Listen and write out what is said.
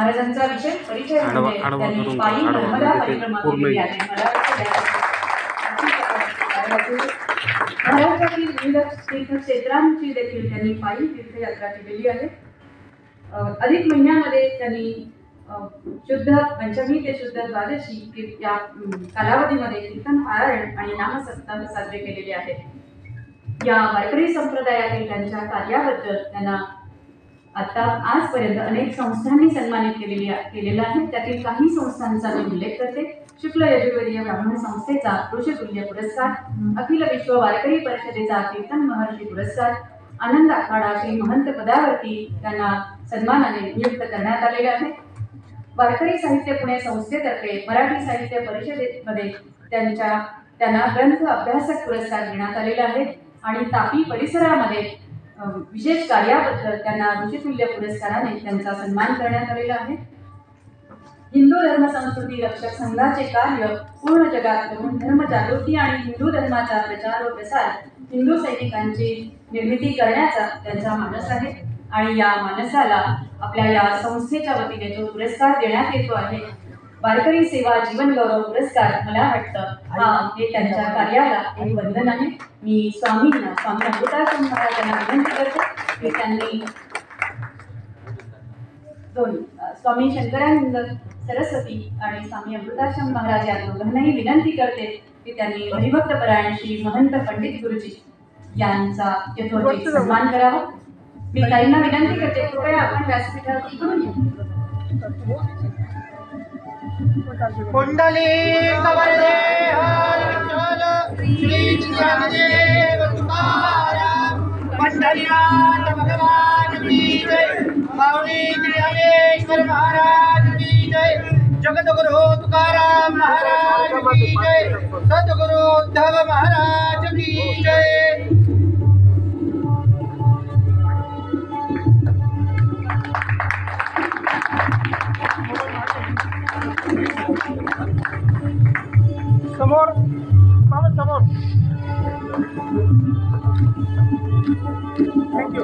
महाराजांचा विषय परिचय म्हणजे त्यांनी पायी नर्मदा परिक्रमा केलेली आहे। महाराष्ट्रातील विविध तीर्थक्षेत्रांची देखील त्यांनी पायी तीर्थयात्रा केलेली आहे। अधिक महिन्यामध्ये त्यांनी शुद्ध पंचमी ते शुद्ध द्वादशी या कालावधीमध्ये कीर्तन पारायण आणि नामसप्ताह साजरे केलेले आहेत। या वारकरी संप्रदायातील त्यांच्या कार्याबद्दल त्यांना आता आजपर्यंत अनेक संस्थांनी सन्मानित केलेला आहे। त्यातील काही संस्थांचा मी उल्लेख करते। शुक्ल यजुर्वेदीय ब्राह्मण संस्थेचा ऋषितुल्य पुरस्कार, अखिल विश्व वारकरी परिषदेचा कीर्तन महर्षी पुरस्कार, आनंद आखाडा श्री महंत पदावरती त्यांना सन्मानाने नियुक्त करण्यात आलेले आहे। वारकरी साहित्य पुणे संस्थेतर्फे मराठी साहित्य परिषदेमध्ये त्यांना ग्रंथ अभ्यासक पुरस्कार देण्यात आलेला आहे आणि तापी परिसरामध्ये विशेष कार्याबद्दल त्यांना ऋषितुल्य पुरस्काराने त्यांचा सन्मान करण्यात आलेला आहे। हिंदू धर्म संस्कृती रक्षक संघाचे कार्य पूर्ण जगात करून धर्म जागृती आणि हिंदू धर्माचा प्रचार व प्रसार, हिंदू सैनिकांची निर्मिती करण्याचा त्यांचा मानस आहे आणि या मानसाला आपल्या या संस्थेच्या वतीने जो पुरस्कार देण्यात येतो आहे, वारकरी सेवा जीवन गौरव पुरस्कार, मला वाटतं हे त्यांच्या कार्याला एक वंदन आहे। मी स्वामी अमृताश्रम महाराजांना विनंती करते की त्यांनी स्वामी शंकरानंद सरस्वती आणि स्वामी अमृताश्रम महाराज या दोघांनाही विनंती करते की त्यांनी हरिभक्त परायण श्री महंत पंडित गुरुजी यांचा यथोचित सन्मान करावा। मी ताईंना विनंती करते कृपया आपण व्यासपीठावर करून कुंडली कवरदे हर श्री ज्ञानदेव तुकाराम पंढरीनाथ भगवान की जय, माऊली ज्ञानेश्वर महाराज की जय, जगद्गुरु तुकाराम महाराज की जय, सद्गुरु उद्धव महाराज की जय। समोर समोर थँक्यू।